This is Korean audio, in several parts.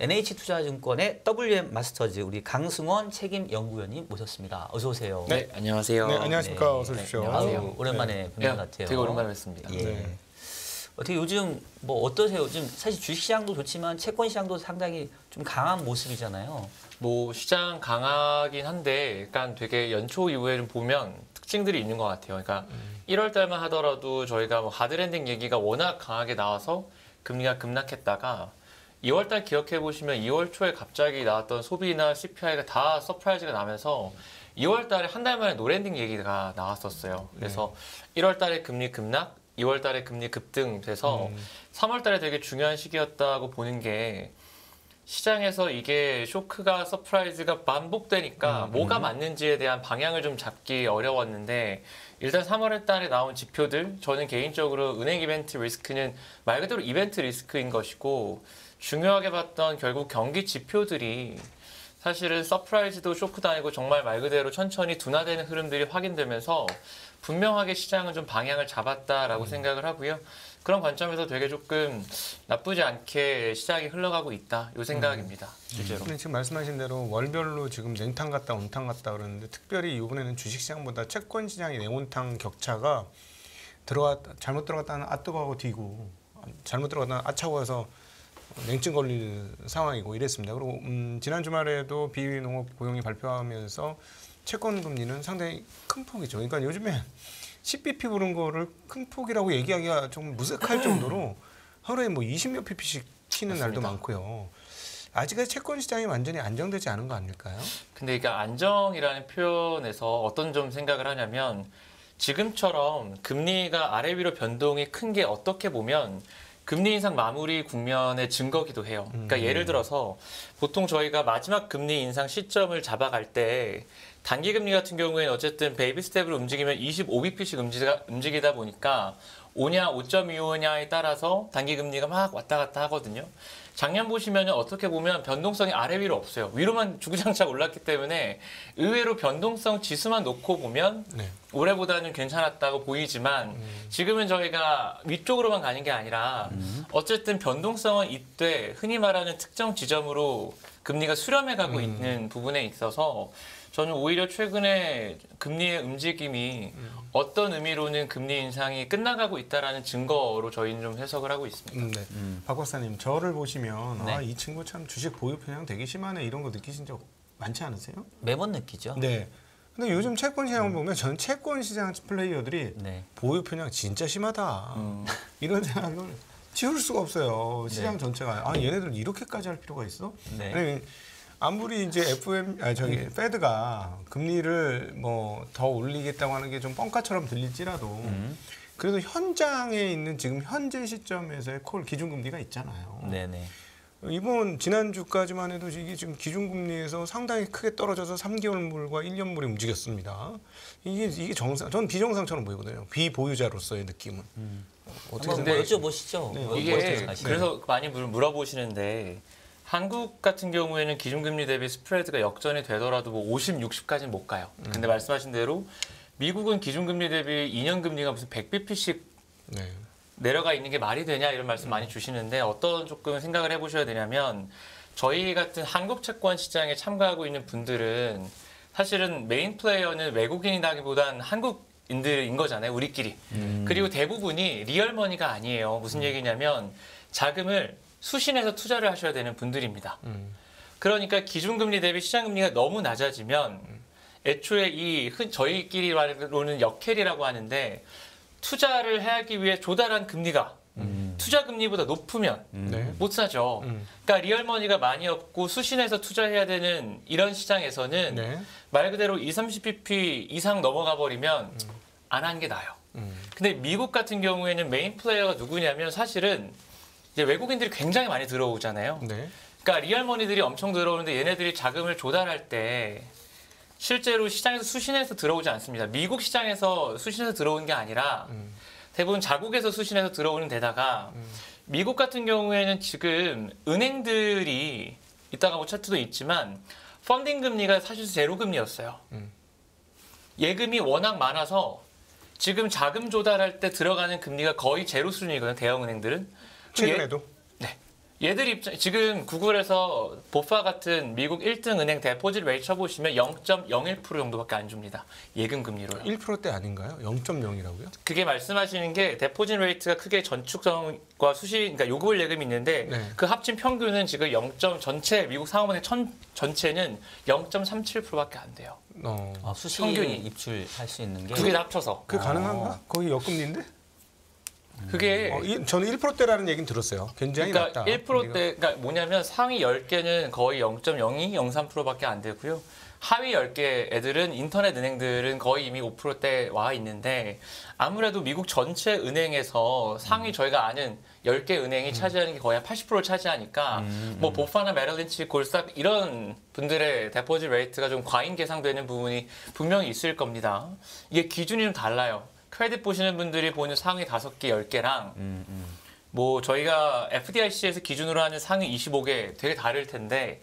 NH투자증권의 WM 마스터즈 우리 강승원 책임 연구위원님 모셨습니다. 어서 오세요. 네, 안녕하세요. 네, 안녕하십니까. 네, 어서 오십시오. 안녕하세요. 오랜만에 뵙는 것 같아요. 되게 오랜만에 뵙습니다. 예. 네. 어떻게 요즘 뭐 어떠세요? 요즘 사실 주식시장도 좋지만 채권시장도 상당히 좀 강한 모습이잖아요. 뭐 시장 강하긴 한데 약간 되게 연초 이후에 좀 보면 특징들이 있는 것 같아요. 그러니까 1월 달만 하더라도 저희가 뭐 하드랜딩 얘기가 워낙 강하게 나와서 금리가 급락했다가 2월 달 기억해 보시면 2월 초에 갑자기 나왔던 소비나 CPI가 다 서프라이즈가 나면서 2월 달에 한 달 만에 노랜딩 얘기가 나왔었어요. 그래서 1월 달에 금리 급락, 2월 달에 금리 급등 돼서 3월 달에 되게 중요한 시기였다고 보는 게 시장에서 이게 쇼크가 서프라이즈가 반복되니까 뭐가 맞는지에 대한 방향을 좀 잡기 어려웠는데 일단 3월 달에 나온 지표들 저는 개인적으로 은행 이벤트 리스크는 말 그대로 이벤트 리스크인 것이고 중요하게 봤던 결국 경기 지표들이 사실은 서프라이즈도 쇼크도 아니고 정말 말 그대로 천천히 둔화되는 흐름들이 확인되면서 분명하게 시장은 좀 방향을 잡았다라고 생각을 하고요. 그런 관점에서 되게 조금 나쁘지 않게 시장이 흘러가고 있다. 이 생각입니다. 실제로. 근데 지금 말씀하신 대로 월별로 지금 냉탕 같다 온탕 같다 그러는데 특별히 이번에는 주식시장보다 채권시장의 냉온탕 격차가 잘못 들어갔다는 아뜨거하고 뒤고 잘못 들어갔다는 아차고 해서 냉증 걸릴 상황이고 이랬습니다. 그리고 지난 주말에도 비농업 고용이 발표하면서 채권 금리는 상당히 큰 폭이죠. 그러니까 요즘에 10bp 오른 거를 큰 폭이라고 얘기하기가 좀 무색할 정도로 하루에 뭐 20몇 pp씩 튀는 맞습니다. 날도 많고요. 아직까지 채권 시장이 완전히 안정되지 않은 거 아닐까요? 근데 이게 안정이라는 표현에서 어떤 좀 생각을 하냐면 지금처럼 금리가 아래 위로 변동이 큰 게 어떻게 보면 금리 인상 마무리 국면의 증거기도 해요. 그러니까 예를 들어서 보통 저희가 마지막 금리 인상 시점을 잡아갈 때 단기 금리 같은 경우에는 어쨌든 베이비 스텝으로 움직이면 25bp씩 움직이다 보니까 5냐 5.25냐에 따라서 단기 금리가 막 왔다 갔다 하거든요. 작년 보시면 어떻게 보면 변동성이 아래 위로 없어요. 위로만 주구장창 올랐기 때문에 의외로 변동성 지수만 놓고 보면 네. 올해보다는 괜찮았다고 보이지만 지금은 저희가 위쪽으로만 가는 게 아니라 어쨌든 변동성은 이때 흔히 말하는 특정 지점으로 금리가 수렴해 가고 있는 부분에 있어서 저는 오히려 최근에 금리의 움직임이 어떤 의미로는 금리 인상이 끝나가고 있다라는 증거로 저희는 좀 해석을 하고 있습니다. 네. 박 박사님, 저를 보시면 네. 이 친구 참 주식 보유 편향 되게 심하네 이런 거 느끼신 적 많지 않으세요? 매번 느끼죠. 네. 근데 요즘 채권 시장 보면 전 채권 시장 플레이어들이 네. 보유 편향 진짜 심하다 이런 생각을 지울 수가 없어요. 시장 네. 전체가 얘네들 이렇게까지 할 필요가 있어? 네. 아니, 아무리 이제 페드가 금리를 뭐 더 올리겠다고 하는 게 좀 뻥카처럼 들릴지라도 그래도 현장에 있는 지금 현재 시점에서의 콜 기준금리가 있잖아요. 네네. 이번 지난주까지만 해도 이게 지금 기준금리에서 상당히 크게 떨어져서 3개월물과 1년물이 움직였습니다. 이게 정상, 저는 비정상처럼 보이거든요. 비보유자로서의 느낌은. 어떻게 한번 생각하세요? 여쭤보시죠. 네. 뭐 이게 어떻게 생각하시나요? 그래서 많이 물어보시는데 한국 같은 경우에는 기준금리 대비 스프레드가 역전이 되더라도 뭐 50, 60까지는 못 가요. 근데 말씀하신 대로 미국은 기준금리 대비 2년 금리가 무슨 100bp씩 네. 내려가 있는 게 말이 되냐 이런 말씀 많이 주시는데 어떤 조금 생각을 해보셔야 되냐면 저희 같은 한국 채권 시장에 참가하고 있는 분들은 사실은 메인 플레이어는 외국인이라기보단 한국인들인 거잖아요. 우리끼리. 그리고 대부분이 리얼머니가 아니에요. 무슨 얘기냐면 자금을 수신해서 투자를 하셔야 되는 분들입니다. 그러니까 기준금리 대비 시장금리가 너무 낮아지면 애초에 저희끼리로는 역캐리라고 하는데 투자를 하기 위해 조달한 금리가 투자 금리보다 높으면 네. 못 사죠. 그러니까 리얼머니가 많이 없고 수신해서 투자해야 되는 이런 시장에서는 네. 말 그대로 20, 30bp 이상 넘어가 버리면 안 하는 게 나아요. 근데 미국 같은 경우에는 메인 플레이어가 누구냐면 사실은 이제 외국인들이 굉장히 많이 들어오잖아요. 네. 그러니까 리얼머니들이 엄청 들어오는데 얘네들이 자금을 조달할 때 실제로 시장에서 수신해서 들어오지 않습니다. 미국 시장에서 수신해서 들어오는 게 아니라 대부분 자국에서 수신해서 들어오는 데다가 미국 같은 경우에는 지금 은행들이 이따가 뭐 차트도 있지만 펀딩 금리가 사실 제로 금리였어요. 예금이 워낙 많아서 지금 자금 조달할 때 들어가는 금리가 거의 제로 수준이거든요. 대형은행들은. 최근에도 얘들 입장 지금 구글에서 보파 같은 미국 1등 은행 데포짓 레이트 쳐보시면 0.01% 정도밖에 안 줍니다. 예금 금리로요. 1%대 아닌가요? 0.0이라고요? 그게 말씀하시는 게 데포짓 레이트가 크게 전축성과 수시, 그러니까 요구불 예금이 있는데 네. 그 합친 평균은 지금 전체 미국 상업은행 전체는 0.37%밖에 안 돼요. 수시 평균이. 입출할 수 있는 게 두 개 다 합쳐서. 그게 가능한가? 거기 역금리인데? 그게 저는 1%대라는 얘기는 들었어요. 굉장히 그러니까 낮다. 1%대, 그러니까 뭐냐면 상위 10개는 거의 0.02, 0.3%밖에 안 되고요. 하위 10개 애들은 인터넷 은행들은 거의 이미 5%대 와 있는데 아무래도 미국 전체 은행에서 상위 저희가 아는 10개 은행이 차지하는 게 거의 한 80%를 차지하니까 뭐 보파나 메릴린치, 골스닥 이런 분들의 데포짓 레이트가 좀 과잉 계상되는 부분이 분명히 있을 겁니다. 이게 기준이 좀 달라요. 크레딧 보시는 분들이 보는 상위 5개, 10개랑 뭐 저희가 FDIC에서 기준으로 하는 상위 25개 되게 다를 텐데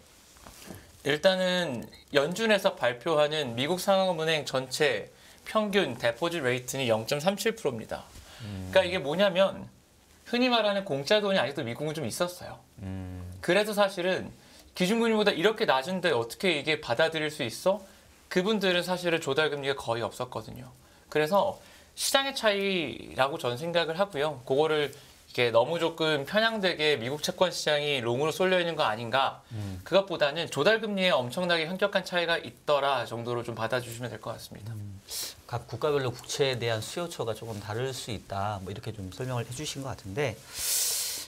일단은 연준에서 발표하는 미국 상업은행 전체 평균 데포짓 레이트는 0.37%입니다. 그러니까 이게 뭐냐면 흔히 말하는 공짜 돈이 아직도 미국은 좀 있었어요. 그래서 사실은 기준금리보다 이렇게 낮은데 어떻게 이게 받아들일 수 있어? 그분들은 사실은 조달금리가 거의 없었거든요. 그래서 시장의 차이라고 저는 생각을 하고요. 그거를 이게 너무 조금 편향되게 미국 채권 시장이 롱으로 쏠려 있는 거 아닌가. 그것보다는 조달금리에 엄청나게 현격한 차이가 있더라 정도로 좀 받아주시면 될 것 같습니다. 각 국가별로 국채에 대한 수요처가 조금 다를 수 있다. 뭐 이렇게 좀 설명을 해주신 것 같은데,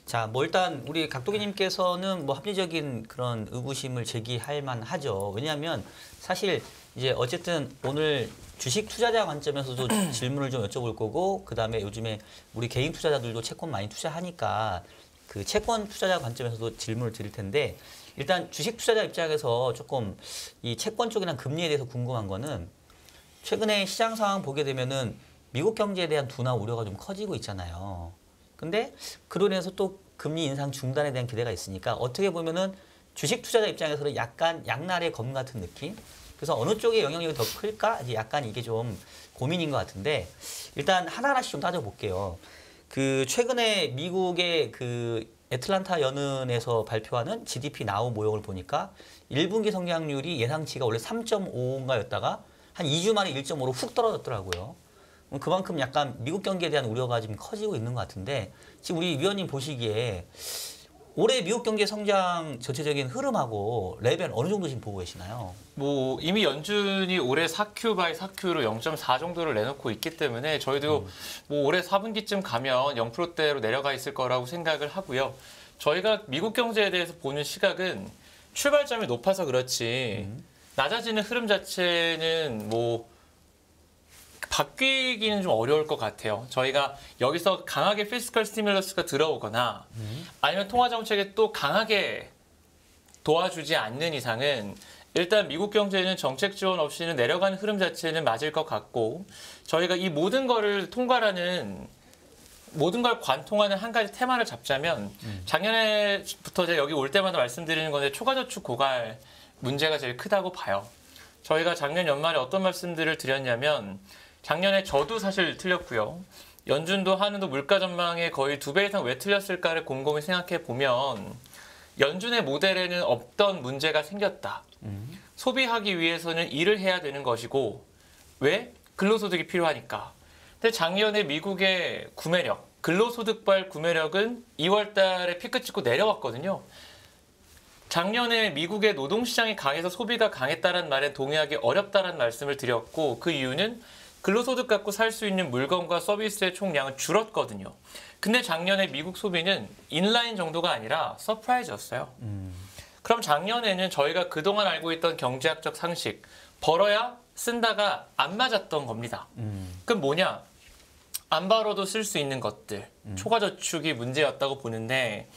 자, 뭐 일단 우리 각도기님께서는 뭐 합리적인 그런 의구심을 제기할 만하죠. 왜냐하면 사실 이제 어쨌든 오늘 주식 투자자 관점에서도 질문을 좀 여쭤볼 거고, 그 다음에 요즘에 우리 개인 투자자들도 채권 많이 투자하니까 그 채권 투자자 관점에서도 질문을 드릴 텐데, 일단 주식 투자자 입장에서 조금 이 채권 쪽이나 금리에 대해서 궁금한 거는 최근에 시장 상황 보게 되면은 미국 경제에 대한 둔화 우려가 좀 커지고 있잖아요. 근데 그로 인해서 또 금리 인상 중단에 대한 기대가 있으니까 어떻게 보면은 주식 투자자 입장에서는 약간 양날의 검 같은 느낌? 그래서 어느 쪽에 영향력이 더 클까? 이제 약간 이게 좀 고민인 것 같은데, 일단 하나하나씩 좀 따져볼게요. 그 최근에 미국의 그 애틀란타 연은에서 발표하는 GDP 나우 모형을 보니까 1분기 성장률이 예상치가 원래 3.5인가였다가 한 2주 만에 1.5로 훅 떨어졌더라고요. 그만큼 약간 미국 경기에 대한 우려가 지금 커지고 있는 것 같은데, 지금 우리 위원님 보시기에 올해 미국 경제 성장 전체적인 흐름하고 레벨 어느 정도 지금 보고 계시나요? 뭐 이미 연준이 올해 4Q 바이 4Q로 0.4 정도를 내놓고 있기 때문에 저희도 뭐 올해 4분기쯤 가면 0%대로 내려가 있을 거라고 생각을 하고요. 저희가 미국 경제에 대해서 보는 시각은 출발점이 높아서 그렇지 낮아지는 흐름 자체는 뭐 바뀌기는 좀 어려울 것 같아요. 저희가 여기서 강하게 피스컬 스티뮬러스가 들어오거나 아니면 통화 정책에 또 강하게 도와주지 않는 이상은 일단 미국 경제는 정책 지원 없이는 내려가는 흐름 자체는 맞을 것 같고, 저희가 이 모든 거를 통과하는 모든 걸 관통하는 한 가지 테마를 잡자면 작년에부터 제가 여기 올 때마다 말씀드리는 건데 초과저축 고갈 문제가 제일 크다고 봐요. 저희가 작년 연말에 어떤 말씀들을 드렸냐면 작년에 저도 사실 틀렸고요. 연준도 한은도 물가 전망에 거의 2배 이상 왜 틀렸을까를 곰곰이 생각해 보면 연준의 모델에는 없던 문제가 생겼다. 소비하기 위해서는 일을 해야 되는 것이고 왜? 근로소득이 필요하니까. 근데 작년에 미국의 구매력, 근로소득발 구매력은 2월 달에 피크 찍고 내려왔거든요. 작년에 미국의 노동시장이 강해서 소비가 강했다는 말에 동의하기 어렵다는 말씀을 드렸고, 그 이유는 근로소득 갖고 살 수 있는 물건과 서비스의 총량은 줄었거든요. 근데 작년에 미국 소비는 인라인 정도가 아니라 서프라이즈였어요. 그럼 작년에는 저희가 그동안 알고 있던 경제학적 상식, 벌어야 쓴다가 안 맞았던 겁니다. 그럼 뭐냐? 안 벌어도 쓸 수 있는 것들, 초과저축이 문제였다고 보는데,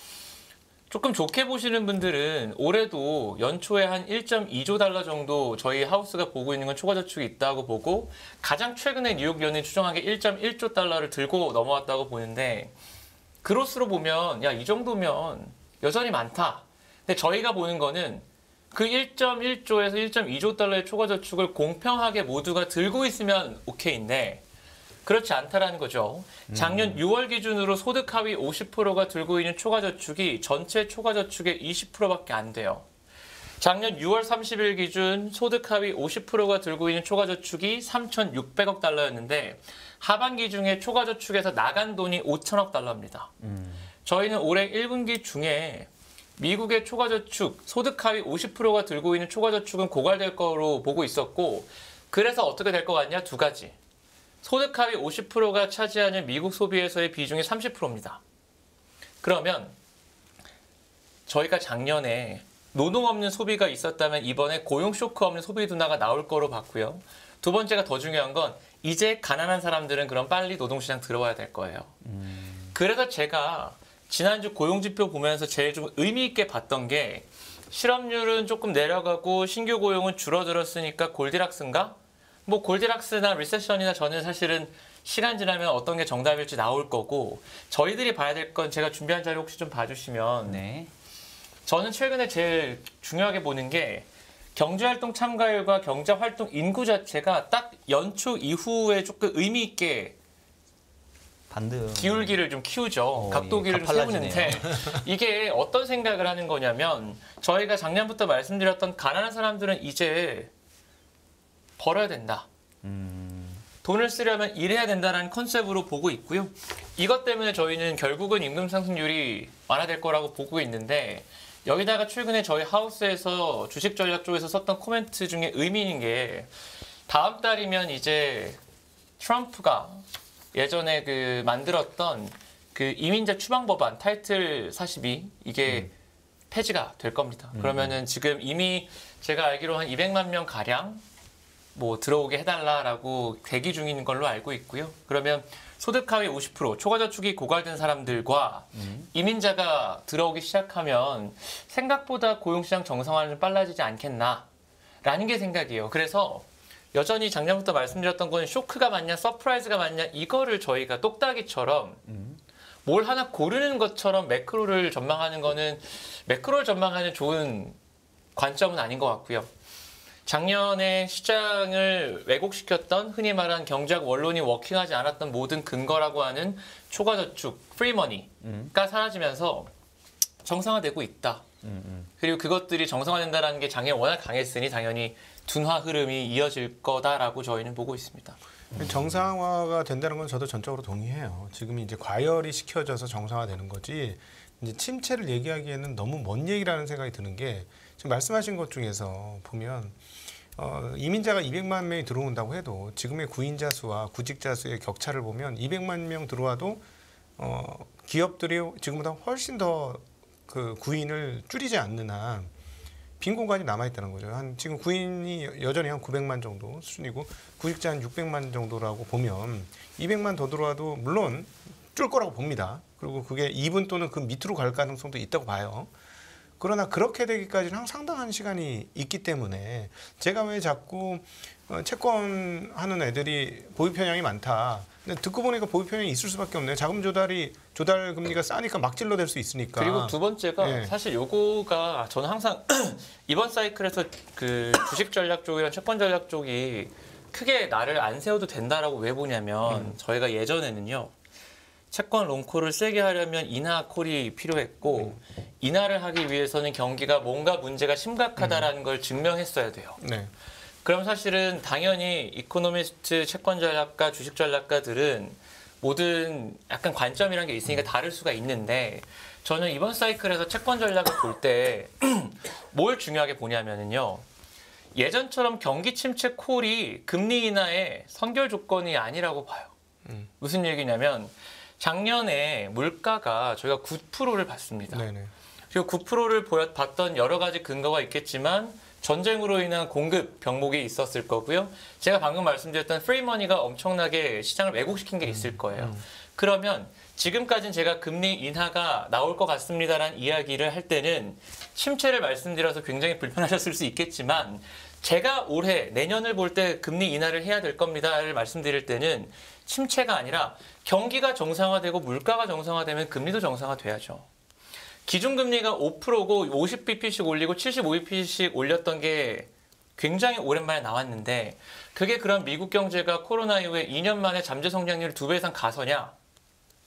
조금 좋게 보시는 분들은 올해도 연초에 한 1.2조 달러 정도 저희 하우스가 보고 있는 건 초과저축이 있다고 보고, 가장 최근에 뉴욕 연은이 추정한 게 1.1조 달러를 들고 넘어왔다고 보는데, 그로스로 보면 야, 이 정도면 여전히 많다. 근데 저희가 보는 거는 그 1.1조에서 1.2조 달러의 초과저축을 공평하게 모두가 들고 있으면 오케이인데, 그렇지 않다라는 거죠. 작년 6월 기준으로 소득 하위 50%가 들고 있는 초과저축이 전체 초과저축의 20%밖에 안 돼요. 작년 6월 30일 기준 소득 하위 50%가 들고 있는 초과저축이 3,600억 달러였는데 하반기 중에 초과저축에서 나간 돈이 5천억 달러입니다. 저희는 올해 1분기 중에 미국의 초과저축, 소득 하위 50%가 들고 있는 초과저축은 고갈될 거로 보고 있었고 그래서 어떻게 될 것 같냐? 두 가지. 소득 하위 50%가 차지하는 미국 소비에서의 비중이 30%입니다. 그러면 저희가 작년에 노동 없는 소비가 있었다면 이번에 고용 쇼크 없는 소비 둔화가 나올 거로 봤고요. 두 번째가 더 중요한 건 이제 가난한 사람들은 그럼 빨리 노동시장 들어와야 될 거예요. 그래서 제가 지난주 고용지표 보면서 제일 좀 의미 있게 봤던 게 실업률은 조금 내려가고 신규 고용은 줄어들었으니까 골디락스인가? 뭐 골디락스나 리세션이나 저는 사실은 시간 지나면 어떤 게 정답일지 나올 거고 저희들이 봐야 될 건 제가 준비한 자료 혹시 좀 봐주시면 네. 저는 최근에 제일 중요하게 보는 게 경제활동 참가율과 경제활동 인구 자체가 딱 연초 이후에 조금 의미 있게 반등. 기울기를 좀 키우죠. 예, 각도기를 좀 가팔라지네요. 세우는데 이게 어떤 생각을 하는 거냐면 저희가 작년부터 말씀드렸던 가난한 사람들은 이제 벌어야 된다. 돈을 쓰려면 일해야 된다는 컨셉으로 보고 있고요. 이것 때문에 저희는 결국은 임금 상승률이 완화될 거라고 보고 있는데 여기다가 최근에 저희 하우스에서 주식 전략 쪽에서 썼던 코멘트 중에 의미 있는 게 다음 달이면 이제 트럼프가 예전에 그 만들었던 그 이민자 추방 법안 타이틀 42 이게 폐지가 될 겁니다. 그러면은 지금 이미 제가 알기로 한 200만 명 가량 뭐 들어오게 해달라라고 대기 중인 걸로 알고 있고요. 그러면 소득 하위 50%, 초과저축이 고갈된 사람들과 이민자가 들어오기 시작하면 생각보다 고용시장 정상화는 빨라지지 않겠나라는 게 생각이에요. 그래서 여전히 작년부터 말씀드렸던 건 쇼크가 맞냐, 서프라이즈가 맞냐 이거를 저희가 똑딱이처럼 뭘 하나 고르는 것처럼 매크로를 전망하는 거는 매크로를 전망하는 좋은 관점은 아닌 것 같고요. 작년에 시장을 왜곡시켰던 흔히 말하는 경제학 원론이 워킹하지 않았던 모든 근거라고 하는 초과저축, 프리머니가 사라지면서 정상화되고 있다. 그리고 그것들이 정상화된다는 게 작년에 워낙 강했으니 당연히 둔화 흐름이 이어질 거다라고 저희는 보고 있습니다. 정상화가 된다는 건 저도 전적으로 동의해요. 지금 이제 과열이 시켜져서 정상화되는 거지. 이제 침체를 얘기하기에는 너무 먼 얘기라는 생각이 드는 게 지금 말씀하신 것 중에서 보면 이민자가 200만 명이 들어온다고 해도 지금의 구인자 수와 구직자 수의 격차를 보면 200만 명 들어와도 기업들이 지금보다 훨씬 더 그 구인을 줄이지 않는 한 빈 공간이 남아 있다는 거죠. 지금 구인이 여전히 한 900만 정도 수준이고 구직자 한 600만 정도라고 보면 200만 더 들어와도 물론 줄 거라고 봅니다. 그리고 그게 2분 또는 그 밑으로 갈 가능성도 있다고 봐요. 그러나 그렇게 되기까지는 상당한 시간이 있기 때문에 제가 왜 자꾸 채권하는 애들이 보유 편향이 많다. 근데 듣고 보니까 보유 편향이 있을 수밖에 없네요. 자금 조달 금리가 싸니까 막 질러댈 수 있으니까. 그리고 두 번째가 네. 사실 요거가 저는 항상 이번 사이클에서 그 주식 전략 쪽이랑 채권 전략 쪽이 크게 나를 안 세워도 된다라고 왜 보냐면 저희가 예전에는요. 채권 롱콜을 세게 하려면 인하 콜이 필요했고 인하를 하기 위해서는 경기가 뭔가 문제가 심각하다라는 걸 증명했어야 돼요. 네. 그럼 사실은 당연히 이코노미스트 채권 전략가 주식 전략가들은 모든 약간 관점이라는 게 있으니까 다를 수가 있는데 저는 이번 사이클에서 채권 전략을 볼 때 뭘 중요하게 보냐면요. 예전처럼 경기 침체 콜이 금리 인하의 선결 조건이 아니라고 봐요. 무슨 얘기냐면 작년에 물가가 저희가 9%를 봤습니다. 네네. 그리고 9%를 봤던 여러 가지 근거가 있겠지만 전쟁으로 인한 공급 병목이 있었을 거고요. 제가 방금 말씀드렸던 프리머니가 엄청나게 시장을 왜곡시킨 게 있을 거예요. 그러면 지금까지는 제가 금리 인하가 나올 것 같습니다라는 이야기를 할 때는 침체를 말씀드려서 굉장히 불편하셨을 수 있겠지만 제가 올해 내년을 볼 때 금리 인하를 해야 될 겁니다를 말씀드릴 때는 침체가 아니라 경기가 정상화되고 물가가 정상화되면 금리도 정상화돼야죠. 기준금리가 5%고 50bp씩 올리고 75bp씩 올렸던 게 굉장히 오랜만에 나왔는데 그게 그럼 미국 경제가 코로나 이후에 2년 만에 잠재 성장률이 2배 이상 가서냐?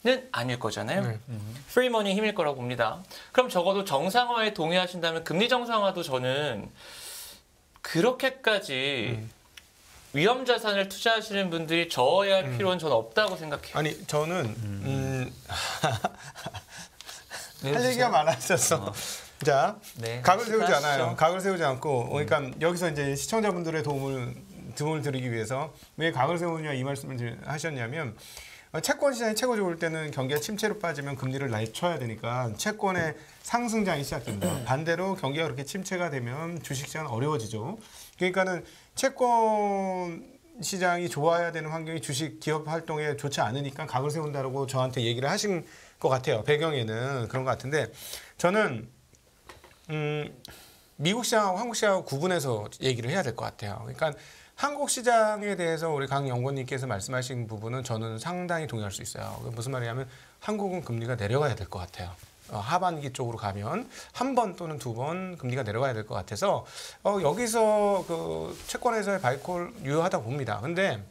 는 아닐 거잖아요. 프리머니 힘일 거라고 봅니다. 그럼 적어도 정상화에 동의하신다면 금리 정상화도 저는 그렇게까지 위험 자산을 투자하시는 분들이 저어야 할 필요는 저는 없다고 생각해요. 아니 저는 할 얘기가 많아졌어. 자, 네, 각을 세우지 시작하시죠. 않아요. 각을 세우지 않고, 그러니까 여기서 이제 시청자분들의 도움을 드리기 위해서 왜 각을 세우냐 이 말씀을 하셨냐면 채권 시장이 최고 좋을 때는 경기가 침체로 빠지면 금리를 낮춰야 되니까 채권의 상승장이 시작됩니다. 반대로 경기가 그렇게 침체가 되면 주식시장은 어려워지죠. 그러니까는 채권 시장이 좋아야 되는 환경이 주식 기업 활동에 좋지 않으니까 각을 세운다라고 저한테 얘기를 하신 것 같아요. 배경에는 그런 것 같은데 저는 미국 시장하고 한국 시장하고 구분해서 얘기를 해야 될 것 같아요. 그러니까 한국 시장에 대해서 우리 강 연구원님께서 말씀하신 부분은 저는 상당히 동의할 수 있어요. 무슨 말이냐면 한국은 금리가 내려가야 될 것 같아요. 하반기 쪽으로 가면 한 번 또는 두 번 금리가 내려가야 될 것 같아서 여기서 그 채권에서의 바이콜 유효하다고 봅니다. 근데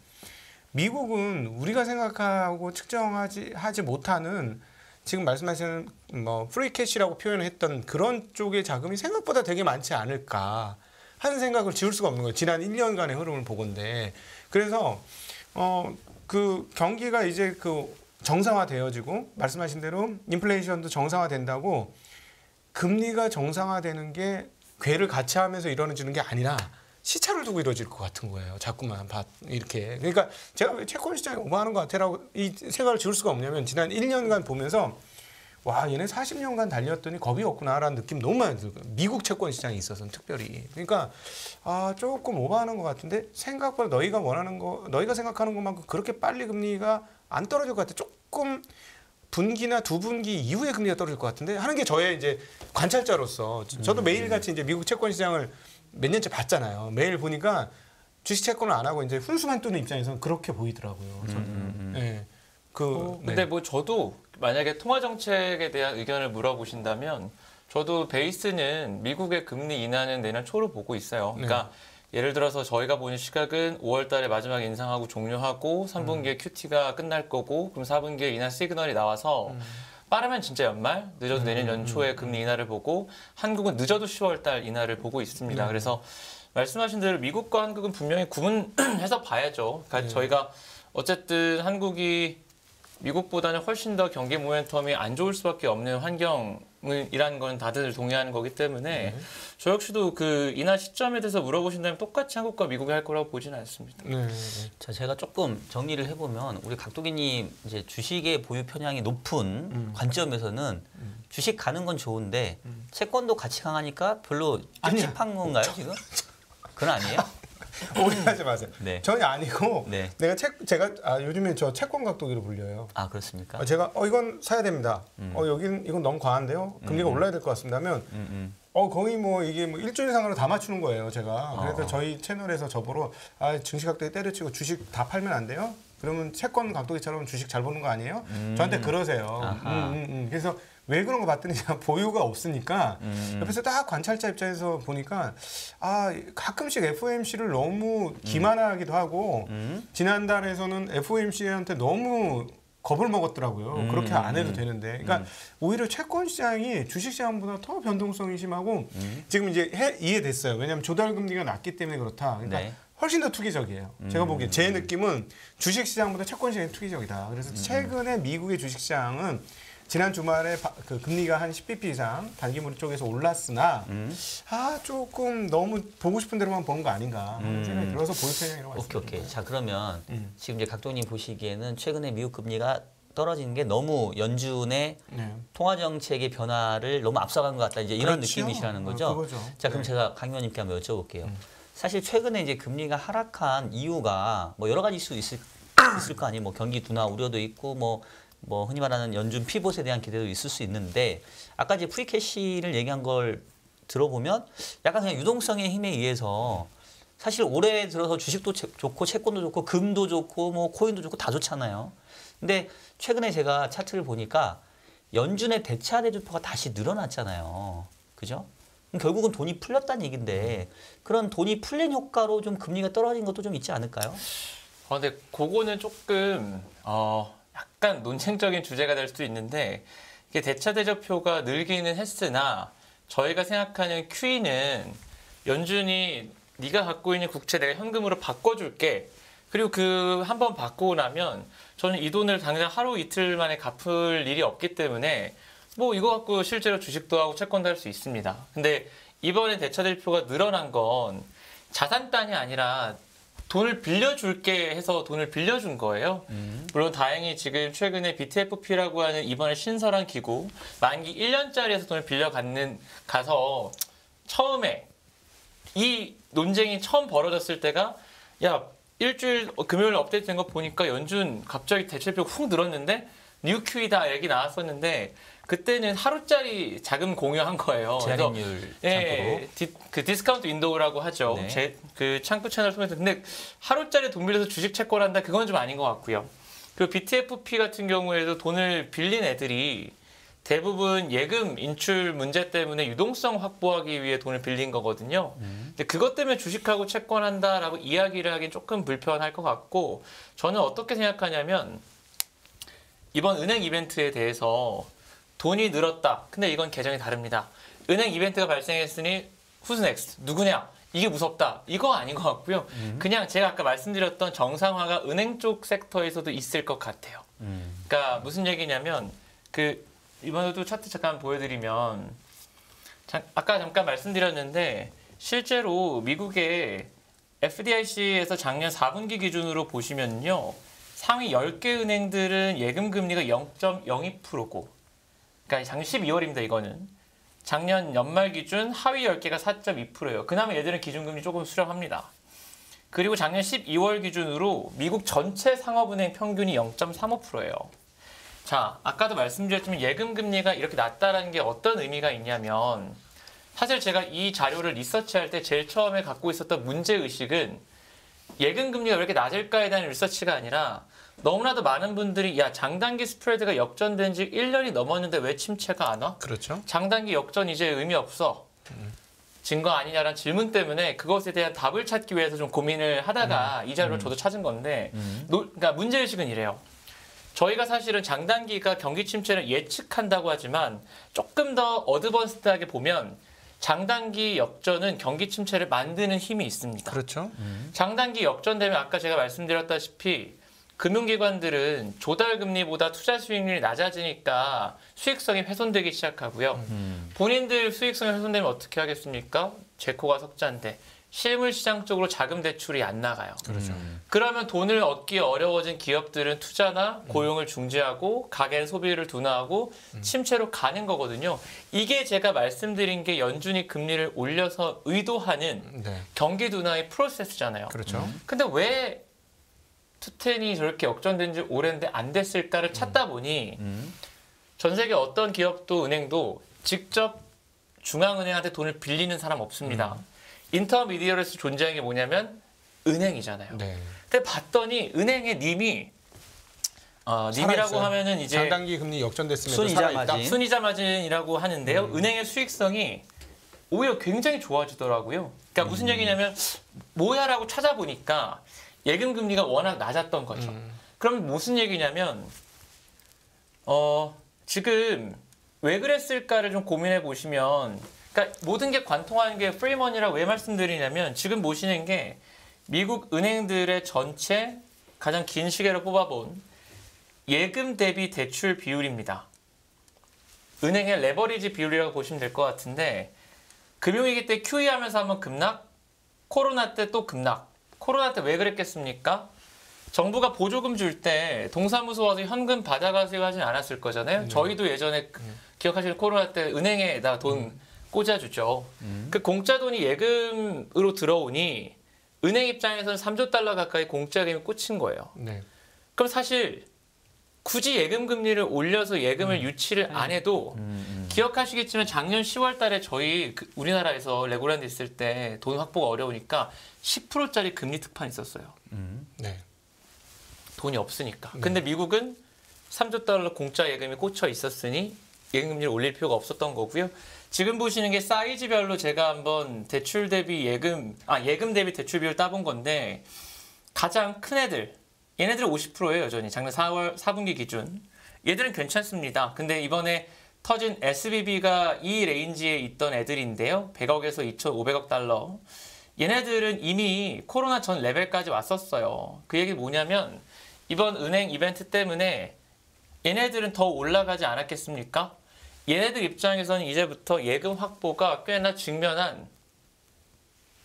미국은 우리가 생각하고 측정하지 못하는 지금 말씀하시는 뭐 프리캐시라고 표현을 했던 그런 쪽의 자금이 생각보다 되게 많지 않을까 하는 생각을 지울 수가 없는 거예요. 지난 1년간의 흐름을 보건데 그래서 그 경기가 이제 그 정상화되어지고 말씀하신 대로 인플레이션도 정상화된다고 금리가 정상화되는 게 궤를 같이 하면서 이루어지는 게 아니라 시차를 두고 이루어질 것 같은 거예요. 자꾸만 이렇게. 그러니까 제가 왜 채권 시장이 오버하는 것 같아라고 이 생각을 지울 수가 없냐면 지난 1년간 보면서 와 얘네 40년간 달렸더니 겁이 없구나라는 느낌 너무 많이 들어요. 미국 채권 시장에 있어서는 특별히. 그러니까 조금 오버하는 것 같은데 생각보다 너희가 생각하는 것만큼 그렇게 빨리 금리가 안 떨어질 것 같아. 조금 분기나 두 분기 이후에 금리가 떨어질 것 같은데 하는 게 저의 이제 관찰자로서 저도 매일같이 이제 미국 채권 시장을 몇 년째 봤잖아요. 매일 보니까 주식 채권을 안 하고 이제 훈수만 뜨는 입장에서는 그렇게 보이더라고요. 저는. 네. 근데 뭐 저도 만약에 통화 정책에 대한 의견을 물어보신다면 저도 베이스는 미국의 금리 인하는 내년 초로 보고 있어요. 그러니까 예를 들어서 저희가 보는 시각은 5월 달에 마지막 인상하고 종료하고 3분기에 QT가 끝날 거고 그럼 4분기에 인하 시그널이 나와서 빠르면 진짜 연말, 늦어도 내년 연초에 금리 인하를 보고 한국은 늦어도 10월 달 인하를 보고 있습니다. 그래서 말씀하신 대로 미국과 한국은 분명히 구분해서 봐야죠. 그러니까 저희가 어쨌든 한국이 미국보다는 훨씬 더 경기 모멘텀이 안 좋을 수밖에 없는 환경이라는 건 다들 동의하는 거기 때문에 저 역시도 그 인하 시점에 대해서 물어보신다면 똑같이 한국과 미국이 할 거라고 보지는 않습니다. 자, 제가 조금 정리를 해보면 우리 각도기님 이제 주식의 보유 편향이 높은 관점에서는 주식 가는 건 좋은데 채권도 같이 강하니까 별로 찝찝한 건가요 지금? 그건 아니에요? 오해하지 마세요. 네. 전혀 아니고 네. 제가 요즘에 저 채권 각도기로 불려요. 아 그렇습니까? 제가 이건 사야 됩니다. 이건 너무 과한데요. 금리가 올라야 될 것 같습니다. 하면 거의 뭐 이게 뭐 일주일 상으로 다 맞추는 거예요. 제가 그래서 저희 채널에서 저보러 증시 각도기 때려치고 주식 다 팔면 안 돼요? 그러면 채권 각도기처럼 주식 잘 보는 거 아니에요? 저한테 그러세요. 그래서 왜 그런 거 봤더니 보유가 없으니까 옆에서 딱 관찰자 입장에서 보니까 가끔씩 FOMC를 너무 기만하기도 하고 지난달에서는 FOMC한테 너무 겁을 먹었더라고요. 그렇게 안 해도 되는데. 그러니까 오히려 채권 시장이 주식 시장보다 더 변동성이 심하고 지금 이제 이해됐어요. 왜냐하면 조달 금리가 낮기 때문에 그렇다. 그러니까 네. 훨씬 더 투기적이에요. 제가 보기에 제 느낌은 주식 시장보다 채권 시장이 투기적이다. 그래서 최근에 미국의 주식 시장은 지난 주말에 그 금리가 한 10bp 이상 단기물 쪽에서 올랐으나 조금 너무 보고 싶은 대로만 보는 거 아닌가 하는 생각이 들어서 보유 편향이라고 말씀드립니다. 오케이. 자 그러면 지금 이제 각도님 보시기에는 최근에 미국 금리가 떨어지는 게 너무 연준의 통화 정책의 변화를 너무 앞서간 것 같다. 이제 이런 그렇죠. 느낌이시라는 거죠. 그거죠. 자 그럼 제가 강 의원님께 한번 여쭤볼게요. 사실 최근에 이제 금리가 하락한 이유가 뭐 여러 가지 수 있을 거 아니에요. 뭐 경기 둔화 우려도 있고 뭐 흔히 말하는 연준 피봇에 대한 기대도 있을 수 있는데 아까 이제 프리캐시를 얘기한 걸 들어보면 약간 그냥 유동성의 힘에 의해서 사실 올해 들어서 주식도 좋고 채권도 좋고 금도 좋고 뭐 코인도 좋고 다 좋잖아요. 근데 최근에 제가 차트를 보니까 연준의 대차 대주포가 다시 늘어났잖아요. 그죠? 그럼 결국은 돈이 풀렸다는 얘기인데 그런 돈이 풀린 효과로 좀 금리가 떨어진 것도 좀 있지 않을까요? 근데 그거는 조금 약간 논쟁적인 주제가 될 수도 있는데 이게 대차대조표가 늘기는 했으나 저희가 생각하는 QE는 연준이 네가 갖고 있는 국채 내가 현금으로 바꿔줄게. 그리고 그 한 번 바꾸고 나면 저는 이 돈을 당장 하루 이틀 만에 갚을 일이 없기 때문에 뭐 이거 갖고 실제로 주식도 하고 채권도 할 수 있습니다. 근데 이번에 대차대조표가 늘어난 건 자산단이 아니라 돈을 빌려줄게 해서 돈을 빌려준 거예요. 물론 다행히 지금 최근에 BTFP라고 하는 이번에 신설한 기구 만기 1년짜리에서 돈을 가서 처음에 이 논쟁이 처음 벌어졌을 때가 야 일주일 금요일 업데이트된 거 보니까 연준 갑자기 대체표가 훅 늘었는데 뉴 QE다 얘기 나왔었는데 그때는 하루짜리 자금 공유한 거예요. 제한율 예, 그 디스카운트 윈도우라고 하죠. 네. 그 창구 채널 통해서. 근데 하루짜리 돈 빌려서 주식 채권한다 그건 좀 아닌 것 같고요. 그리고 BTFP 같은 경우에도 돈을 빌린 애들이 대부분 예금 인출 문제 때문에 유동성 확보하기 위해 돈을 빌린 거거든요. 근데 그것 때문에 주식하고 채권한다라고 이야기를 하긴 조금 불편할 것 같고 저는 어떻게 생각하냐면 이번 은행 이벤트에 대해서 돈이 늘었다. 근데 이건 계정이 다릅니다. 은행 이벤트가 발생했으니 who's next? 누구냐? 이게 무섭다. 이거 아닌 것 같고요. 그냥 제가 아까 말씀드렸던 정상화가 은행 쪽 섹터에서도 있을 것 같아요. 그러니까 무슨 얘기냐면 이번에도 차트 잠깐 보여드리면 아까 잠깐 말씀드렸는데 실제로 미국의 FDIC에서 작년 4분기 기준으로 보시면요. 상위 10개 은행들은 예금 금리가 0.02%고 그러니까 작년 12월입니다. 이거는. 작년 연말 기준 하위 10개가 4.2%예요. 그나마 얘들은 기준금리 조금 수렴합니다. 그리고 작년 12월 기준으로 미국 전체 상업은행 평균이 0.35%예요. 자, 아까도 말씀드렸지만 예금 금리가 이렇게 낮다라는 게 어떤 의미가 있냐면 사실 제가 이 자료를 리서치할 때 제일 처음에 갖고 있었던 문제의식은 예금 금리가 왜 이렇게 낮을까에 대한 리서치가 아니라 너무나도 많은 분들이 야 장단기 스프레드가 역전된 지 1년이 넘었는데 왜 침체가 안 와? 그렇죠. 장단기 역전 이제 의미 없어. 증거 아니냐라는 질문 때문에 그것에 대한 답을 찾기 위해서 좀 고민을 하다가 이 자료를 저도 찾은 건데 그러니까 문제의식은 이래요. 저희가 사실은 장단기가 경기 침체를 예측한다고 하지만 조금 더 어드밴스드하게 보면 장단기 역전은 경기 침체를 만드는 힘이 있습니다. 그렇죠. 장단기 역전되면 아까 제가 말씀드렸다시피 금융기관들은 조달금리보다 투자 수익률이 낮아지니까 수익성이 훼손되기 시작하고요. 본인들 수익성이 훼손되면 어떻게 하겠습니까? 제코가 석자인데 실물시장 쪽으로 자금 대출이 안 나가요. 그렇죠. 그러면 돈을 얻기 어려워진 기업들은 투자나 고용을 중지하고 가계는 소비를 둔화하고 침체로 가는 거거든요. 이게 제가 말씀드린 게 연준이 금리를 올려서 의도하는 네. 경기 둔화의 프로세스잖아요. 그렇죠. 근데 왜 투텐이 저렇게 역전된 지 오랜데 안 됐을까를 찾다 보니 전 세계 어떤 기업도 은행도 직접 중앙은행한테 돈을 빌리는 사람 없습니다. 인터미디어리에서 존재하는 게 뭐냐면 은행이잖아요. 네. 근데 봤더니 은행의 님이 님이라고 하면은 이제 장단기 금리 역전됐음에도 순이자 살아있다. 마진. 순이자 마진이라고 하는데요. 은행의 수익성이 오히려 굉장히 좋아지더라고요. 그러니까 무슨 얘기냐면 뭐야라고 찾아보니까 예금 금리가 워낙 낮았던 거죠. 그럼 무슨 얘기냐면 지금 왜 그랬을까를 좀 고민해 보시면 그러니까 모든 게 관통하는 게 프리머니라고 왜 말씀드리냐면 지금 보시는 게 미국 은행들의 전체 가장 긴 시계로 뽑아본 예금 대비 대출 비율입니다. 은행의 레버리지 비율이라고 보시면 될 것 같은데 금융위기 때 QE 하면서 한번 급락, 코로나 때 또 급락. 코로나 때 왜 그랬겠습니까? 정부가 보조금 줄 때 동사무소 와서 현금 받아가세요 하진 않았을 거잖아요. 저희도 예전에 기억하시는 코로나 때 은행에다 돈 꽂아주죠. 그 공짜 돈이 예금으로 들어오니 은행 입장에서는 3조 달러 가까이 공짜 예금이 꽂힌 거예요. 네. 그럼 사실 굳이 예금 금리를 올려서 예금을 유치를 안 해도 기억하시겠지만 작년 10월 달에 저희 우리나라에서 레고랜드 있을 때 돈 확보가 어려우니까 10%짜리 금리 특판 있었어요. 네. 돈이 없으니까. 근데 미국은 3조 달러 공짜 예금이 꽂혀 있었으니 예금금리를 올릴 필요가 없었던 거고요. 지금 보시는 게 사이즈별로 제가 한번 대출 대비 예금 대비 대출 비율 따본 건데 가장 큰 애들, 얘네들은 50%예요, 여전히. 작년 4분기 기준. 얘들은 괜찮습니다. 근데 이번에 터진 SBB가 이 레인지에 있던 애들인데요. 100억에서 2,500억 달러. 얘네들은 이미 코로나 전 레벨까지 왔었어요. 그 얘기 뭐냐면 이번 은행 이벤트 때문에 얘네들은 더 올라가지 않았겠습니까? 얘네들 입장에서는 이제부터 예금 확보가 꽤나 직면한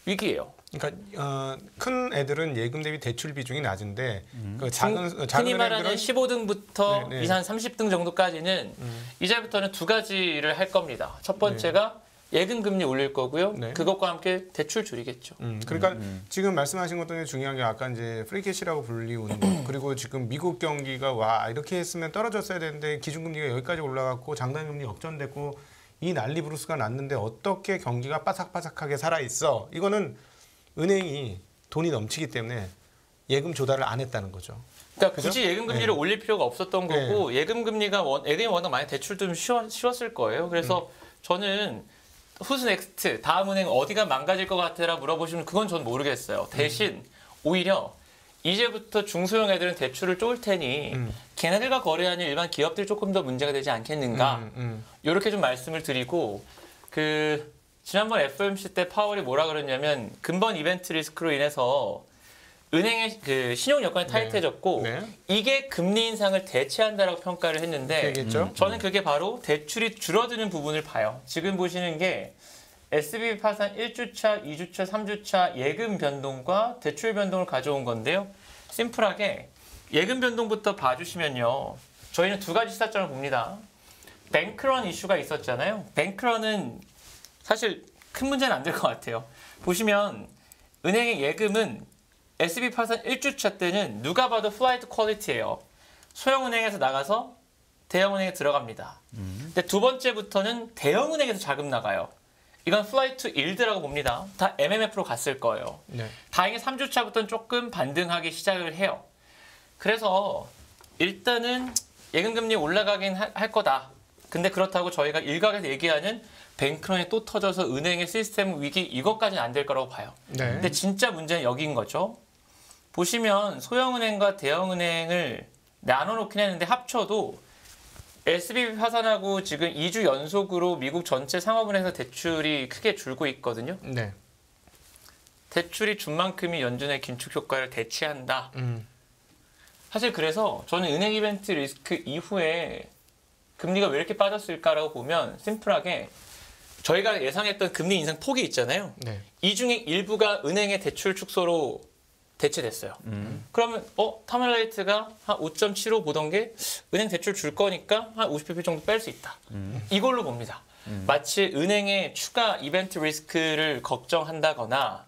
위기예요. 그러니까 큰 애들은 예금 대비 대출 비중이 낮은데 그 작은 흔히 말하는 애들은 15등부터 네, 네. 한 30등 정도까지는 이제부터는 두 가지를 할 겁니다. 첫 번째가 예금 금리 올릴 거고요. 네. 그것과 함께 대출 줄이겠죠. 그러니까 지금 말씀하신 것 중에 중요한 게 아까 이제 프리캐시라고 불리우는 거 그리고 지금 미국 경기가 와 이렇게 했으면 떨어졌어야 되는데 기준금리가 여기까지 올라갔고 장단금리 역전됐고 이 난리 브루스가 났는데 어떻게 경기가 바삭바삭하게 살아 있어? 이거는 은행이 돈이 넘치기 때문에 예금 조달을 안 했다는 거죠. 그러니까 그죠? 굳이 예금 금리를 올릴 필요가 없었던 거고 예금이 워낙 많이 대출도 좀 쉬웠을 거예요. 그래서 저는 후스 넥스트 다음 은행 어디가 망가질 것 같아라 물어보시면 그건 저는 모르겠어요. 대신 오히려 이제부터 중소형 애들은 대출을 쪼을 테니 걔네들과 거래하는 일반 기업들이 조금 더 문제가 되지 않겠는가 이렇게 좀 말씀을 드리고 지난번 FOMC 때 파월이 뭐라 그랬냐면 근본 이벤트 리스크로 인해서 은행의 그 신용 여건이 타이트해졌고 이게 금리 인상을 대체한다라고 평가를 했는데 저는 그게 바로 대출이 줄어드는 부분을 봐요. 지금 보시는 게 SBB 파산 1주차, 2주차, 3주차 예금 변동과 대출 변동을 가져온 건데요. 심플하게 예금 변동부터 봐주시면요. 저희는 두 가지 시사점을 봅니다. 뱅크런 이슈가 있었잖아요. 뱅크런은 사실 큰 문제는 안 될 것 같아요. 보시면 은행의 예금은 SB 파산 1주차 때는 누가 봐도 플라이트 퀄리티예요. 소형은행에서 나가서 대형은행에 들어갑니다. 근데 두 번째부터는 대형은행에서 자금 나가요. 이건 플라이트 일드라고 봅니다. 다 MMF로 갔을 거예요. 다행히 3주차부터는 조금 반등하기 시작을 해요. 그래서 일단은 예금금리 올라가긴 할 거다. 근데 그렇다고 저희가 일각에서 얘기하는 뱅크런이 또 터져서 은행의 시스템 위기 이것까지는 안 될 거라고 봐요. 근데 진짜 문제는 여기인 거죠. 보시면 소형은행과 대형은행을 나눠놓긴 했는데 합쳐도 SBB 파산하고 지금 2주 연속으로 미국 전체 상업은행에서 대출이 크게 줄고 있거든요. 대출이 준 만큼이 연준의 긴축 효과를 대체한다. 사실 그래서 저는 은행 이벤트 리스크 이후에 금리가 왜 이렇게 빠졌을까라고 보면 심플하게 저희가 예상했던 금리 인상 폭이 있잖아요. 이 중에 일부가 은행의 대출 축소로 대체됐어요. 그러면 터널레이트가 한 5.75 보던 게 은행 대출 줄 거니까 한 50bp 정도 뺄 수 있다. 이걸로 봅니다. 마치 은행의 추가 이벤트 리스크를 걱정한다거나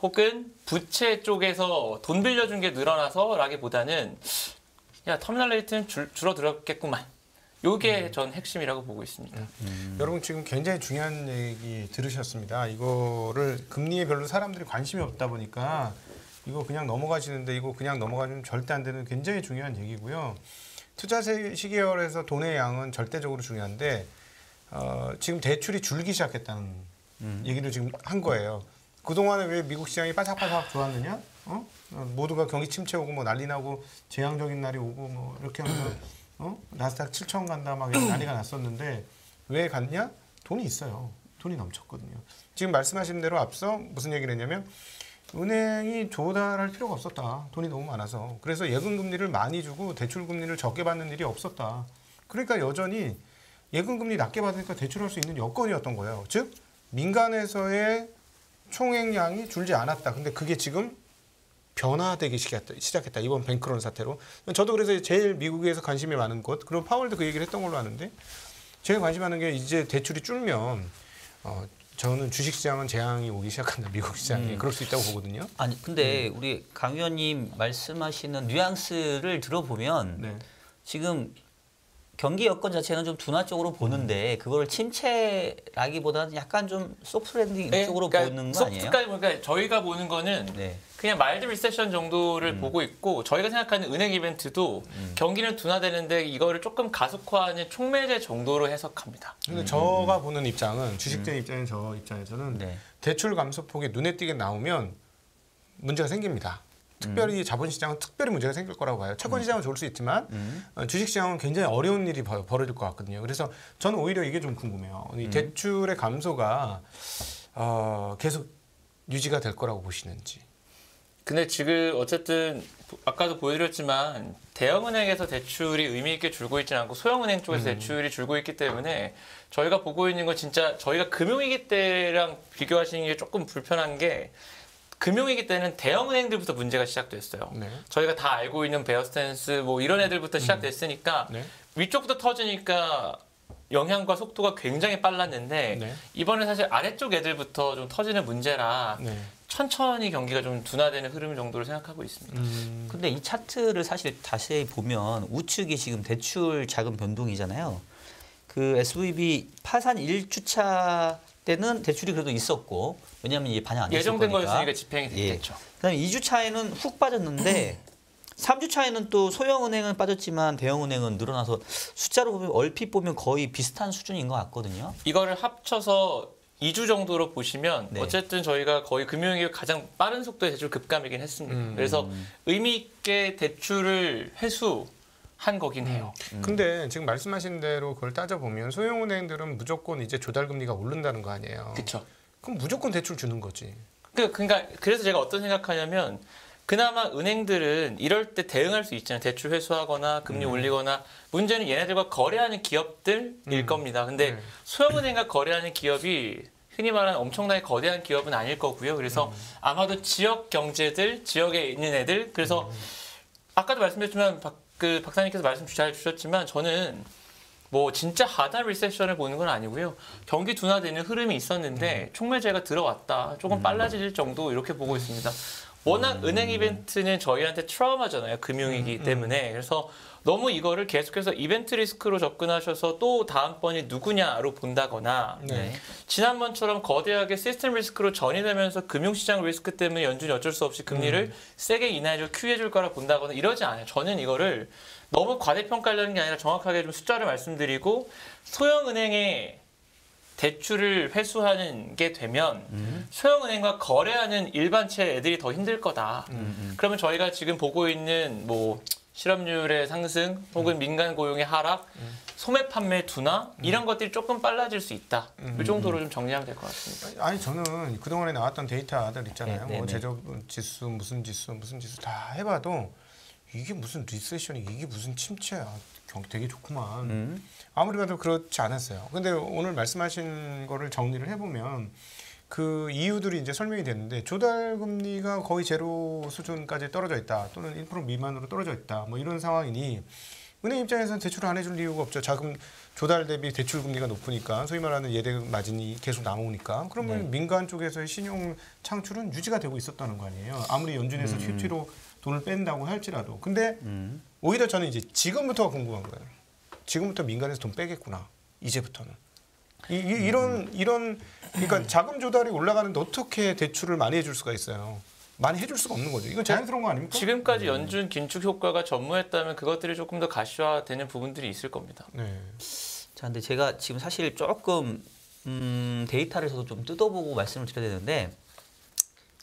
혹은 부채 쪽에서 돈 빌려준 게 늘어나서 라기보다는 야 터널레이트는 줄어들었겠구만. 요게 전 핵심이라고 보고 있습니다. 여러분 지금 굉장히 중요한 얘기 들으셨습니다. 이거를 금리에 별로 사람들이 관심이 없다 보니까 이거 그냥 넘어가시는데 이거 그냥 넘어가면 절대 안 되는 굉장히 중요한 얘기고요. 투자 시계열에서 돈의 양은 절대적으로 중요한데 지금 대출이 줄기 시작했다는 얘기를 지금 한 거예요. 그동안에 왜 미국 시장이 바삭바삭 좋았느냐? 모두가 경기 침체 오고 뭐 난리 나고 재앙적인 날이 오고 뭐 이렇게 하면 나스닥 7천 간다 막 이런 난리가 났었는데 왜 갔냐? 돈이 있어요. 돈이 넘쳤거든요. 지금 말씀하신 대로 앞서 무슨 얘기를 했냐면 은행이 조달할 필요가 없었다. 돈이 너무 많아서. 그래서 예금 금리를 많이 주고 대출 금리를 적게 받는 일이 없었다. 그러니까 여전히 예금 금리 낮게 받으니까 대출할 수 있는 여건이었던 거예요. 즉 민간에서의 총액량이 줄지 않았다. 근데 그게 지금 변화되기 시작했다. 이번 뱅크런 사태로. 저도 그래서 제일 미국에서 관심이 많은 것, 그리고 파월도 그 얘기를 했던 걸로 아는데 제일 관심 많은 게 이제 대출이 줄면 저는 주식시장은 재앙이 오기 시작한다. 미국 시장이. 그럴 수 있다고 보거든요. 아니 근데 우리 강 의원님 말씀하시는 뉘앙스를 들어보면 지금 경기 여건 자체는 좀 둔화 쪽으로 보는데 그걸 침체라기보다는 약간 좀 소프트 랜딩 쪽으로 보는 거 아니에요? 소프트까지 보니까 저희가 보는 거는 네. 그냥 마일드 리세션 정도를 보고 있고 저희가 생각하는 은행 이벤트도 경기는 둔화되는데 이거를 조금 가속화하는 촉매제 정도로 해석합니다. 근데 제가 보는 입장은 주식자 입장인 저 입장에서는 네. 대출 감소폭이 눈에 띄게 나오면 문제가 생깁니다. 특별히 자본시장은 특별히 문제가 생길 거라고 봐요. 채권시장은 좋을 수 있지만 주식시장은 굉장히 어려운 일이 벌어질 것 같거든요. 그래서 저는 오히려 이게 좀 궁금해요. 이 대출의 감소가 계속 유지가 될 거라고 보시는지. 근데 지금 어쨌든 아까도 보여드렸지만 대형은행에서 대출이 의미 있게 줄고 있지는 않고 소형은행 쪽에서 대출이 줄고 있기 때문에 저희가 보고 있는 건 진짜 저희가 금융위기 때랑 비교하시는 게 조금 불편한 게 금융위기 때는 대형은행들부터 문제가 시작됐어요. 네. 저희가 다 알고 있는 베어스탠스 뭐 이런 애들부터 시작됐으니까 네. 위쪽부터 터지니까 영향과 속도가 굉장히 빨랐는데 네. 이번에 사실 아래쪽 애들부터 좀 터지는 문제라 네. 천천히 경기가 좀 둔화되는 흐름 정도로 생각하고 있습니다. 근데 이 차트를 사실 다시 보면 우측이 지금 대출 자금 변동이잖아요. 그 SVB 파산 1주차 때는 대출이 그래도 있었고 왜냐하면 이게 반영 안 됐을 예정된 거니까. 거였으니까 집행이 예. 됐죠. 그다음에 2주차에는 훅 빠졌는데 3주차에는 또 소형은행은 빠졌지만 대형은행은 늘어나서 숫자로 보면 얼핏 보면 거의 비슷한 수준인 것 같거든요. 이거를 합쳐서 2주 정도로 보시면 네. 어쨌든 저희가 거의 금융위기 가장 빠른 속도의 대출 급감이긴 했습니다. 그래서 의미 있게 대출을 회수한 거긴 해요. 근데 지금 말씀하신 대로 그걸 따져보면 소형은행들은 무조건 이제 조달금리가 오른다는 거 아니에요. 그렇죠. 그럼 무조건 대출 주는 거지. 그러니까 그래서 제가 어떤 생각하냐면 그나마 은행들은 이럴 때 대응할 수 있잖아요. 대출 회수하거나 금리 올리거나 문제는 얘네들과 거래하는 기업들일 겁니다. 근데 소형은행과 거래하는 기업이 흔히 말하는 엄청나게 거대한 기업은 아닐 거고요. 그래서 아마도 지역 경제들, 지역에 있는 애들 그래서 아까도 말씀드렸지만 박사님께서 말씀 잘 주셨지만 저는 뭐 진짜 하다 리세션을 보는 건 아니고요. 경기 둔화되는 흐름이 있었는데 촉매제가 들어왔다. 조금 빨라질 정도 이렇게 보고 있습니다. 워낙 은행 이벤트는 저희한테 트라우마잖아요. 금융위기 때문에. 그래서 너무 이거를 계속해서 이벤트 리스크로 접근하셔서 또 다음번이 누구냐로 본다거나 네. 지난번처럼 거대하게 시스템 리스크로 전이되면서 금융시장 리스크 때문에 연준이 어쩔 수 없이 금리를 세게 인하해줄 QE해줄 거라 본다거나 이러지 않아요. 저는 이거를 너무 과대평가하려는 게 아니라 정확하게 좀 숫자를 말씀드리고 소형은행의 대출을 회수하는 게 되면 소형은행과 거래하는 일반채 애들이 더 힘들 거다. 그러면 저희가 지금 보고 있는 뭐 실업률의 상승 혹은 민간 고용의 하락, 소매 판매 둔화 이런 것들이 조금 빨라질 수 있다. 이 정도로 좀 정리하면 될 것 같습니다. 아니 저는 그동안에 나왔던 데이터들 있잖아요. 네, 네, 뭐 네. 제조 지수 무슨 지수 다 해봐도 이게 무슨 리세션이 이게 무슨 침체야. 되게 좋구만. 아무리 봐도 그렇지 않았어요. 근데 오늘 말씀하신 거를 정리를 해보면 그 이유들이 이제 설명이 됐는데 조달 금리가 거의 제로 수준까지 떨어져 있다. 또는 1% 미만으로 떨어져 있다. 뭐 이런 상황이니 은행 입장에서는 대출을 안 해줄 이유가 없죠. 자금 조달 대비 대출 금리가 높으니까 소위 말하는 예대 마진이 계속 남으니까 그러면 민간 쪽에서의 신용 창출은 유지가 되고 있었다는 거 아니에요. 아무리 연준에서 QT로 돈을 뺀다고 할지라도. 근데 오히려 저는 이제 지금부터가 궁금한 거예요. 지금부터 민간에서 돈 빼겠구나. 이제부터는. 이런 그러니까 자금 조달이 올라가는데 어떻게 대출을 많이 해줄 수가 있어요. 많이 해줄 수가 없는 거죠. 이건 자연스러운 거 아닙니까? 지금까지 연준 긴축 효과가 전무했다면 그것들이 조금 더 가시화되는 부분들이 있을 겁니다. 네. 자, 근데 제가 지금 사실 조금 데이터를 저도 좀 뜯어보고 말씀을 드려야 되는데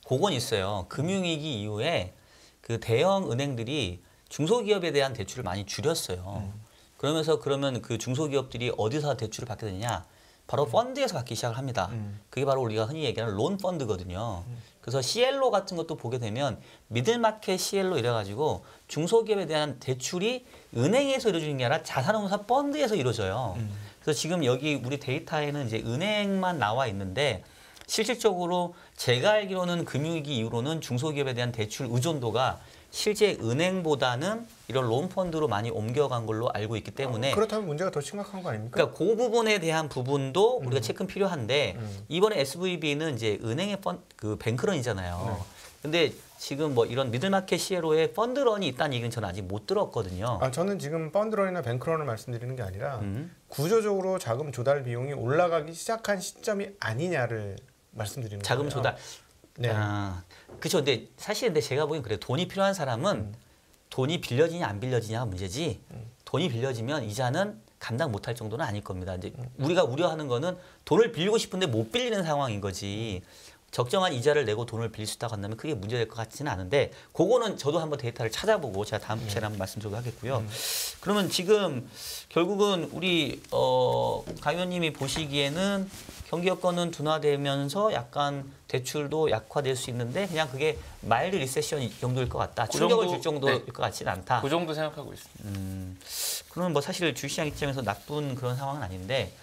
그건 있어요. 금융위기 이후에 그 대형 은행들이 중소기업에 대한 대출을 많이 줄였어요. 그러면 그 중소기업들이 어디서 대출을 받게 되냐? 바로 펀드에서 받기 시작을 합니다. 그게 바로 우리가 흔히 얘기하는 론 펀드거든요. 그래서 CLO 같은 것도 보게 되면 미들마켓 CLO 이래가지고 중소기업에 대한 대출이 은행에서 이루어지는 게 아니라 자산운용사 펀드에서 이루어져요. 그래서 지금 여기 우리 데이터에는 이제 은행만 나와 있는데 실질적으로 제가 알기로는 금융위기 이후로는 중소기업에 대한 대출 의존도가 실제 은행보다는 이런 론펀드로 많이 옮겨간 걸로 알고 있기 때문에 그렇다면 문제가 더 심각한 거 아닙니까? 그러니까 그 부분에 대한 부분도 우리가 체크는 필요한데 이번에 SVB는 이제 은행의 그 뱅크런이잖아요. 근데 지금 뭐 이런 미들마켓 CLO에 펀드런이 있다는 얘기는 저는 아직 못 들었거든요. 저는 지금 펀드런이나 뱅크런을 말씀드리는 게 아니라 구조적으로 자금 조달 비용이 올라가기 시작한 시점이 아니냐를 말씀드리는 거예요. 자금 조달. 네. 그렇죠. 근데 사실 제가 보기엔 그래. 돈이 필요한 사람은 돈이 빌려지냐 안 빌려지냐가 문제지. 돈이 빌려지면 이자는 감당 못할 정도는 아닐 겁니다. 이제 우리가 우려하는 거는 돈을 빌리고 싶은데 못 빌리는 상황인 거지. 적정한 이자를 내고 돈을 빌릴 수 있다고 한다면 그게 문제될 것 같지는 않은데 그거는 저도 한번 데이터를 찾아보고 제가 다음 주에 한번 말씀드리도록 하겠고요. 그러면 지금 결국은 우리 강 의원님이 보시기에는 경기 여건은 둔화되면서 약간 대출도 약화될 수 있는데 그냥 그게 마일드 리세션 정도일 것 같다. 충격을 줄 정도일 것 같지는 않다. 그 정도 생각하고 있습니다. 그러면 뭐 사실 주식시장 입장에서 나쁜 그런 상황은 아닌데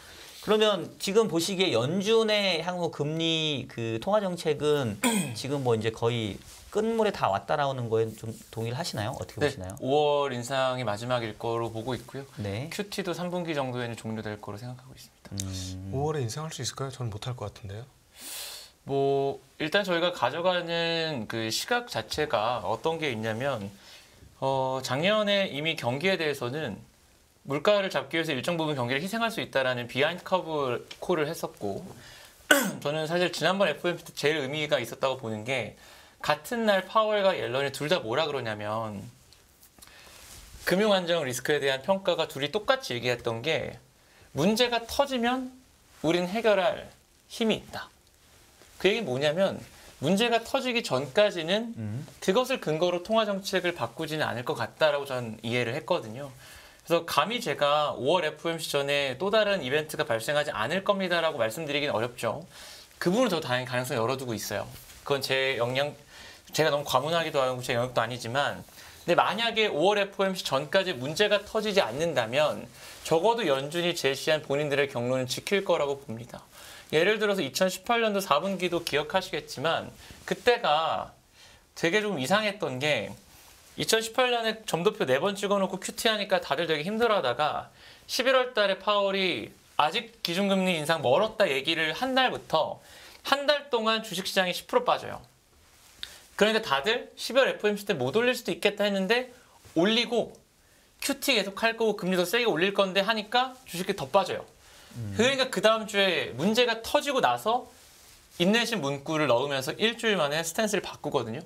그러면 지금 보시기에 연준의 향후 금리 그 통화 정책은 지금 뭐 이제 거의 끝물에 다 왔다 나오는 거에 좀 동의를 하시나요? 어떻게 보시나요? 5월 인상이 마지막일 거로 보고 있고요. 네. QT도 3분기 정도에는 종료될 거로 생각하고 있습니다. 5월에 인상할 수 있을까요? 저는 못할 것 같은데요. 뭐 일단 저희가 가져가는 그 시각 자체가 어떤 게 있냐면 작년에 이미 경기에 대해서는 물가를 잡기 위해서 일정 부분 경기를 희생할 수 있다라는 비하인드 커브 콜을 했었고 저는 사실 지난번 FOMC 때 제일 의미가 있었다고 보는 게 같은 날 파월과 옐런이 둘 다 뭐라 그러냐면 금융 안정 리스크에 대한 평가가 둘이 똑같이 얘기했던 게 문제가 터지면 우린 해결할 힘이 있다. 그 얘기는 뭐냐면 문제가 터지기 전까지는 그것을 근거로 통화 정책을 바꾸지는 않을 것 같다라고 저는 이해를 했거든요. 그래서 감히 제가 5월 FOMC 전에 또 다른 이벤트가 발생하지 않을 겁니다라고 말씀드리기는 어렵죠. 그 부분은 저 다행히 가능성을 열어두고 있어요. 그건 제가 너무 과문하기도 하고 제 영역도 아니지만 근데 만약에 5월 FOMC 전까지 문제가 터지지 않는다면 적어도 연준이 제시한 본인들의 경로는 지킬 거라고 봅니다. 예를 들어서 2018년도 4분기도 기억하시겠지만 그때가 되게 좀 이상했던 게 2018년에 점도표 4번 찍어놓고 QT하니까 다들 되게 힘들어하다가 11월 달에 파월이 아직 기준금리 인상 멀었다 얘기를 한 날부터 한 달 동안 주식시장이 10% 빠져요. 그러니까 다들 12월 FOMC 때 못 올릴 수도 있겠다 했는데 올리고 QT 계속 할 거고 금리 더 세게 올릴 건데 하니까 주식이 더 빠져요. 그러니까 그 다음 주에 문제가 터지고 나서 인내심 문구를 넣으면서 일주일 만에 스탠스를 바꾸거든요.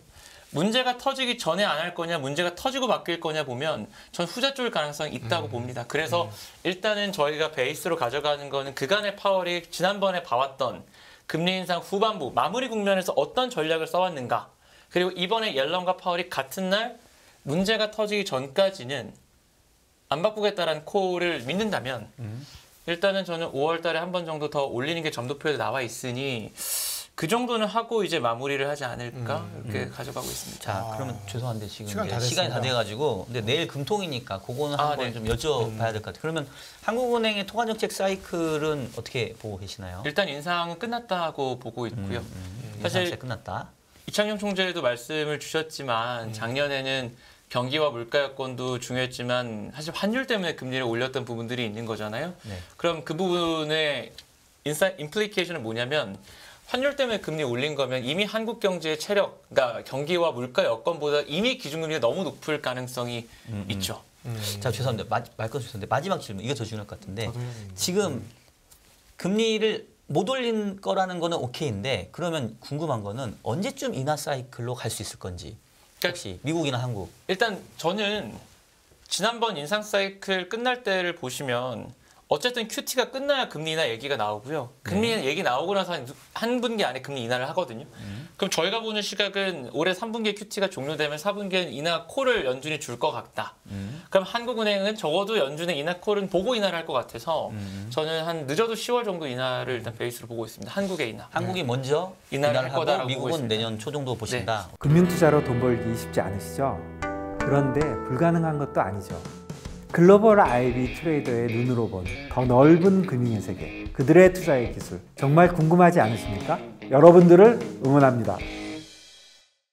문제가 터지기 전에 안 할 거냐 문제가 터지고 바뀔 거냐 보면 전 후자 쪽일 가능성이 있다고 봅니다. 그래서 일단은 저희가 베이스로 가져가는 거는 그간의 파월이 지난번에 봐왔던 금리 인상 후반부 마무리 국면에서 어떤 전략을 써왔는가 그리고 이번에 옐런과 파월이 같은 날 문제가 터지기 전까지는 안 바꾸겠다라는 콜을 믿는다면 일단은 저는 5월 달에 한 번 정도 더 올리는 게 점도표에 나와 있으니 그 정도는 하고 이제 마무리를 하지 않을까 이렇게 가져가고 있습니다. 자, 그러면 죄송한데 지금 시간이 다 돼가지고 근데 내일 금통이니까 그거는 한번 네. 좀 여쭤봐야 될 것 같아요. 그러면 한국은행의 통화정책 사이클은 어떻게 보고 계시나요? 일단 인상은 끝났다고 보고 있고요. 사실 사실 끝났다. 이창용 총재도 말씀을 주셨지만 작년에는 경기와 물가 여건도 중요했지만 사실 환율 때문에 금리를 올렸던 부분들이 있는 거잖아요. 네. 그럼 그 부분의 임플리케이션은 뭐냐면 환율 때문에 금리 올린 거면 이미 한국 경제의 체력, 그러니까 경기와 물가 여건보다 이미 기준금리가 너무 높을 가능성이 있죠. 자, 죄송합니다. 말건 죄송한데 마지막 질문. 이게 더 중요할 것 같은데 지금 금리를 못 올린 거라는 거는 오케이인데 그러면 궁금한 거는 언제쯤 인하 사이클로 갈 수 있을 건지 혹시 미국이나 한국. 일단 저는 지난번 인상 사이클 끝날 때를 보시면 어쨌든 QT가 끝나야 금리 인하 얘기가 나오고요. 금리 인하 얘기 나오고 나서 한 분기 안에 금리 인하를 하거든요. 그럼 저희가 보는 시각은 올해 3분기에 QT가 종료되면 4분기에는 인하 콜을 연준이 줄 것 같다. 그럼 한국은행은 적어도 연준의 인하 콜은 보고 인하를 할 것 같아서 저는 한 늦어도 10월 정도 인하를 일단 베이스로 보고 있습니다. 한국의 인하. 한국이 먼저 인하를 할 하고 거다라고 보고 미국은 있습니다. 내년 초 정도 보신다. 금융투자로 돈 벌기 쉽지 않으시죠? 그런데 불가능한 것도 아니죠. 글로벌 IB 트레이더의 눈으로 본 더 넓은 금융의 세계, 그들의 투자의 기술 정말 궁금하지 않으십니까? 여러분들을 응원합니다.